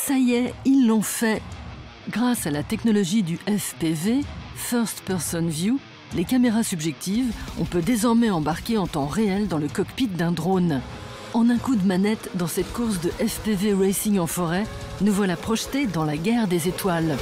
Ça y est, ils l'ont fait. Grâce à la technologie du FPV, First Person View, les caméras subjectives, on peut désormais embarquer en temps réel dans le cockpit d'un drone. En un coup de manette, dans cette course de FPV Racing en forêt, nous voilà projetés dans la guerre des étoiles.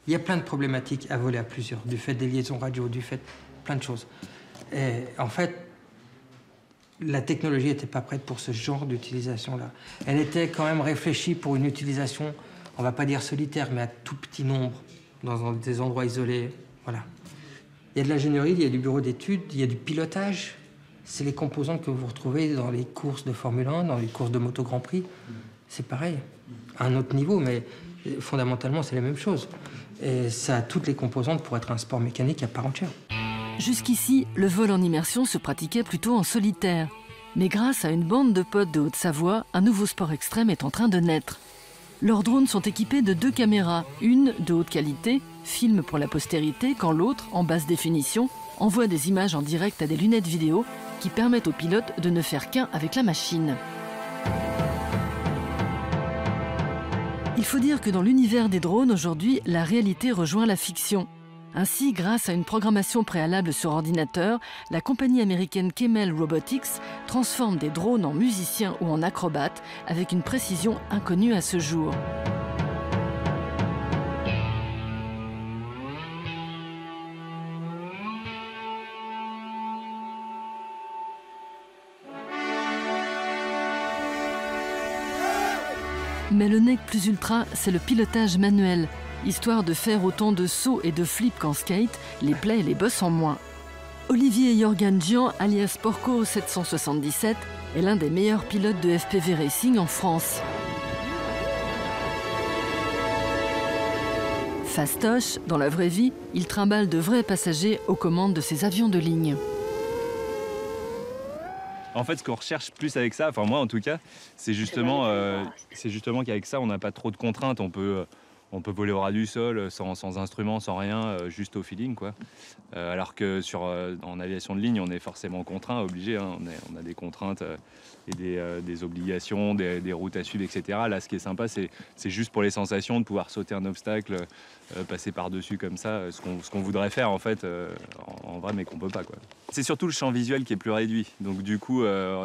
Il y a plein de problématiques à voler à plusieurs, du fait des liaisons radio, du fait plein de choses. Et en fait, la technologie n'était pas prête pour ce genre d'utilisation-là. Elle était quand même réfléchie pour une utilisation, on ne va pas dire solitaire, mais à tout petit nombre, dans des endroits isolés. Voilà. Il y a de l'ingénierie, il y a du bureau d'études, il y a du pilotage. C'est les composantes que vous retrouvez dans les courses de Formule 1, dans les courses de moto Grand Prix. C'est pareil, à un autre niveau, mais fondamentalement, c'est la même chose. Et ça a toutes les composantes pour être un sport mécanique à part entière. Jusqu'ici, le vol en immersion se pratiquait plutôt en solitaire. Mais grâce à une bande de potes de Haute-Savoie, un nouveau sport extrême est en train de naître. Leurs drones sont équipés de 2 caméras, une de haute qualité, filme pour la postérité, quand l'autre, en basse définition, envoie des images en direct à des lunettes vidéo qui permettent aux pilotes de ne faire qu'un avec la machine. Il faut dire que dans l'univers des drones, aujourd'hui, la réalité rejoint la fiction. Ainsi, grâce à une programmation préalable sur ordinateur, la compagnie américaine Kemel Robotics transforme des drones en musiciens ou en acrobates avec une précision inconnue à ce jour. Mais le nec plus ultra, c'est le pilotage manuel. Histoire de faire autant de sauts et de flips qu'en skate, les plaies et les bosses en moins. Olivier Jorgan Gian, alias Porco 777, est l'un des meilleurs pilotes de FPV Racing en France. Fastoche, dans la vraie vie, il trimballe de vrais passagers aux commandes de ses avions de ligne. En fait, ce qu'on recherche plus avec ça, enfin moi en tout cas, c'est justement qu'avec ça, on n'a pas trop de contraintes. On peut voler au ras du sol, sans instrument, sans rien, juste au feeling, quoi. Alors que en aviation de ligne, on est forcément contraint, obligé. Hein. On a des contraintes et des obligations, des routes à suivre, etc. Là, ce qui est sympa, c'est juste pour les sensations de pouvoir sauter un obstacle, passer par-dessus comme ça, ce qu'on voudrait faire en fait, en vrai, mais qu'on peut pas, quoi. C'est surtout le champ visuel qui est plus réduit. Donc du coup,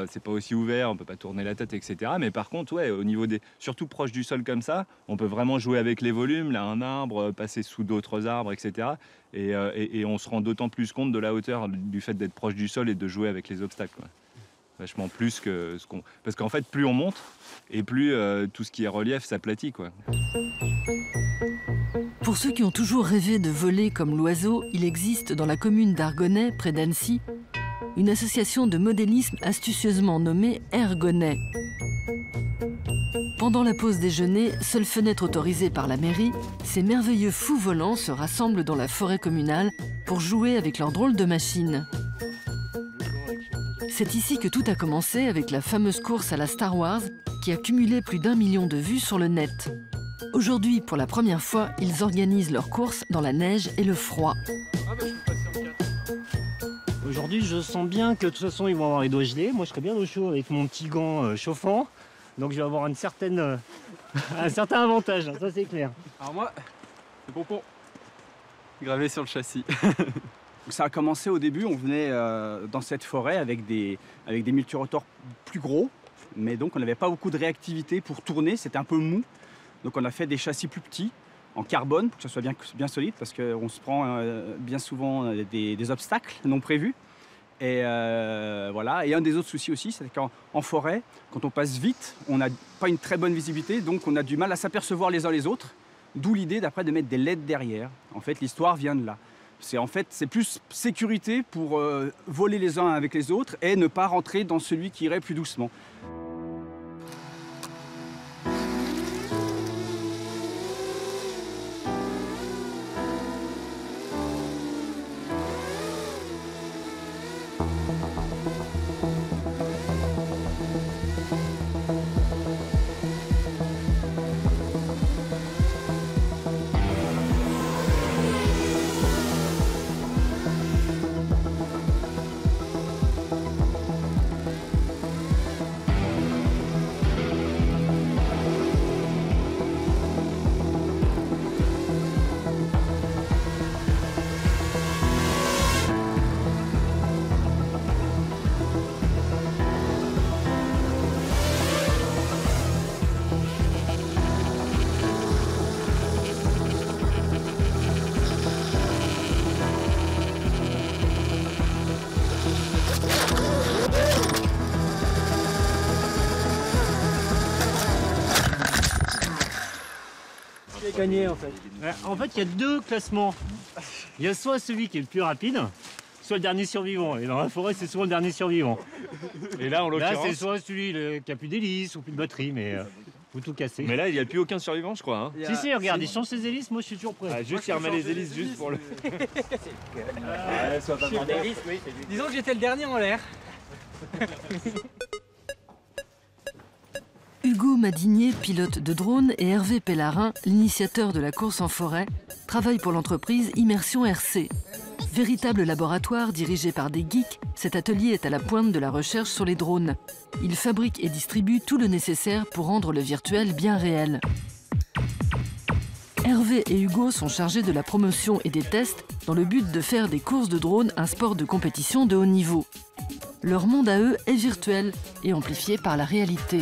c'est pas aussi ouvert, on peut pas tourner la tête, etc. Mais par contre, ouais, au niveau surtout proche du sol comme ça, on peut vraiment jouer avec les volumes, là, un arbre, passer sous d'autres arbres, etc. Et on se rend d'autant plus compte de la hauteur du fait d'être proche du sol et de jouer avec les obstacles, quoi. Vachement plus que ce qu'on... Parce qu'en fait, plus on monte, et plus tout ce qui est relief s'aplatit, quoi. Pour ceux qui ont toujours rêvé de voler comme l'oiseau, il existe dans la commune d'Argonnet, près d'Annecy, une association de modélisme astucieusement nommée Ergonnet. Pendant la pause déjeuner, seule fenêtre autorisée par la mairie, ces merveilleux fous volants se rassemblent dans la forêt communale pour jouer avec leur drôle de machine. C'est ici que tout a commencé avec la fameuse course à la Star Wars qui a cumulé plus d'1 million de vues sur le net. Aujourd'hui, pour la première fois, ils organisent leur course dans la neige et le froid. Aujourd'hui, je sens bien que de toute façon, ils vont avoir les doigts gelés. Moi, je serai bien au chaud avec mon petit gant chauffant. Donc, je vais avoir un certain avantage, ça c'est clair. Alors moi, le pompon gravé sur le châssis. Ça a commencé au début, on venait dans cette forêt avec des multirotors plus gros. Mais donc, on n'avait pas beaucoup de réactivité pour tourner, c'était un peu mou. Donc on a fait des châssis plus petits, en carbone, pour que ça soit bien solide, parce qu'on se prend bien souvent des obstacles non prévus. Et voilà. Et un des autres soucis aussi, c'est qu'en forêt, quand on passe vite, on n'a pas une très bonne visibilité, donc on a du mal à s'apercevoir les uns les autres. D'où l'idée d'après de mettre des LED derrière. En fait, l'histoire vient de là. C'est plus sécurité pour voler les uns avec les autres et ne pas rentrer dans celui qui irait plus doucement. gagner en fait. En fait, il y a 2 classements. Il y a soit celui qui est le plus rapide, soit le dernier survivant. Et dans la forêt, c'est souvent le dernier survivant. Et là, en Là, l'occurrence. c'est soit celui qui a plus d'hélice ou plus de batterie, mais faut tout casser. Mais là, il n'y a plus aucun survivant, je crois. Hein. Si, regarde, il change ses hélices, moi je suis toujours prêt. Ah, juste, il remet les hélices juste pour le. Disons que j'étais le dernier en l'air. Hugo Madinier, pilote de drone, et Hervé Pellarin, l'initiateur de la course en forêt, travaillent pour l'entreprise Immersion RC. Véritable laboratoire dirigé par des geeks, cet atelier est à la pointe de la recherche sur les drones. Il fabrique et distribue tout le nécessaire pour rendre le virtuel bien réel. Hervé et Hugo sont chargés de la promotion et des tests dans le but de faire des courses de drones un sport de compétition de haut niveau. Leur monde à eux est virtuel et amplifié par la réalité.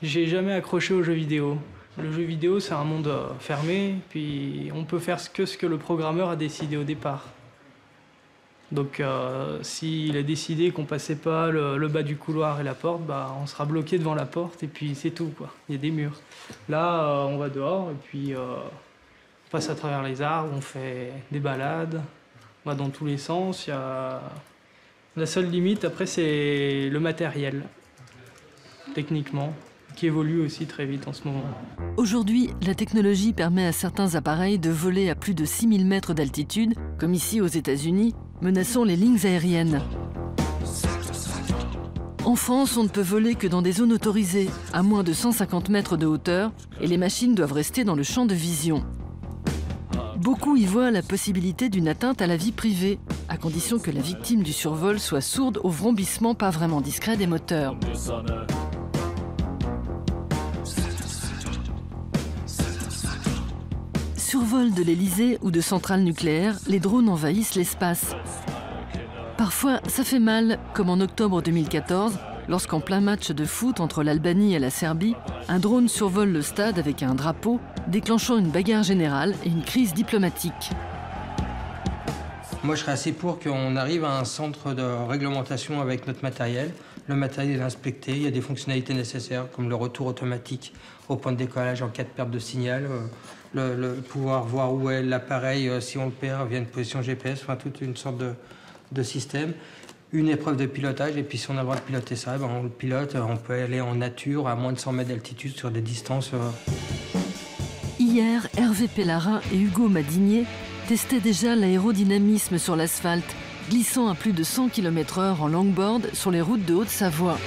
J'ai jamais accroché aux jeux vidéo. Le jeu vidéo, c'est un monde fermé, puis on peut faire que ce que le programmeur a décidé au départ. Donc s'il a décidé qu'on passait pas le bas du couloir et la porte, bah, on sera bloqué devant la porte et puis c'est tout, quoi. Il y a des murs. Là, on va dehors et puis on passe à travers les arbres, on fait des balades, on va dans tous les sens. La seule limite, après, c'est le matériel, techniquement, qui évolue aussi très vite en ce moment. Aujourd'hui, la technologie permet à certains appareils de voler à plus de 6000 mètres d'altitude, comme ici aux États-Unis, menaçant les lignes aériennes. En France, on ne peut voler que dans des zones autorisées, à moins de 150 mètres de hauteur, et les machines doivent rester dans le champ de vision. Beaucoup y voient la possibilité d'une atteinte à la vie privée, à condition que la victime du survol soit sourde au vrombissement pas vraiment discret des moteurs. Survol de l'Elysée ou de centrales nucléaires, les drones envahissent l'espace. Parfois, ça fait mal, comme en octobre 2014, lorsqu'en plein match de foot entre l'Albanie et la Serbie, un drone survole le stade avec un drapeau, déclenchant une bagarre générale et une crise diplomatique. Moi, je serais assez pour qu'on arrive à un centre de réglementation avec notre matériel. Le matériel est inspecté, il y a des fonctionnalités nécessaires, comme le retour automatique au point de décollage en cas de perte de signal, le pouvoir voir où est l'appareil si on le perd via une position GPS, enfin toute une sorte de système. Une épreuve de pilotage, et puis si on a le droit de piloter ça, ben on le pilote, on peut aller en nature à moins de 100 mètres d'altitude sur des distances. Hier, Hervé Pellarin et Hugo Madinier testaient déjà l'aérodynamisme sur l'asphalte, glissant à plus de 100 km/h en longboard sur les routes de Haute-Savoie.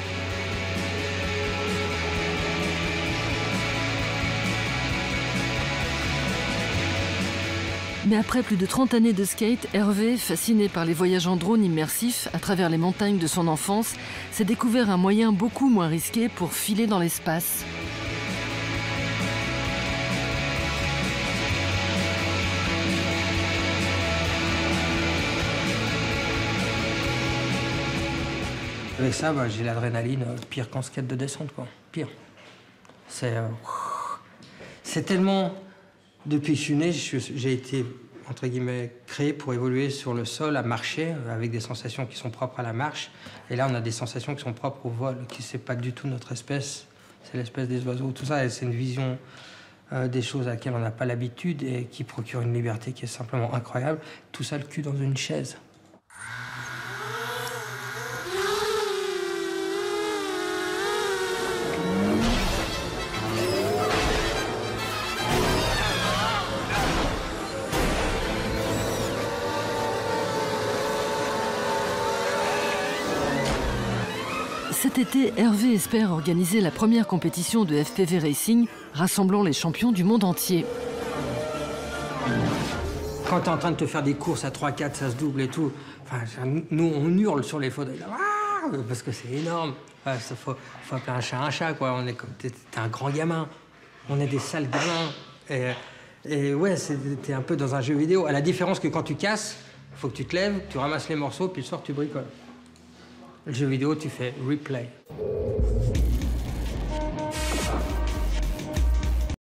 Mais après plus de 30 années de skate, Hervé, fasciné par les voyages en drone immersifs à travers les montagnes de son enfance, s'est découvert un moyen beaucoup moins risqué pour filer dans l'espace. Avec ça, bah, j'ai l'adrénaline pire qu'en skate de descente, quoi. Pire. C'est tellement... Depuis que je suis né, j'ai été, entre guillemets, créé pour évoluer sur le sol, à marcher, avec des sensations qui sont propres à la marche. Et là, on a des sensations qui sont propres au vol, qui c'est pas du tout notre espèce. C'est l'espèce des oiseaux, tout ça. Et c'est une vision des choses à laquelle on n'a pas l'habitude et qui procure une liberté qui est simplement incroyable. Tout ça, le cul dans une chaise. Cet été, Hervé espère organiser la première compétition de FPV Racing, rassemblant les champions du monde entier. Quand tu es en train de te faire des courses à 3-4, ça se double et tout. Enfin, nous, on hurle sur les fauteuils, parce que c'est énorme. Il faut appeler un chat, quoi. T'es un grand gamin. On est des sales gamins. Et ouais, t'es un peu dans un jeu vidéo. À la différence que quand tu casses, il faut que tu te lèves, tu ramasses les morceaux, puis le soir, tu bricoles. Le jeu vidéo, tu fais replay.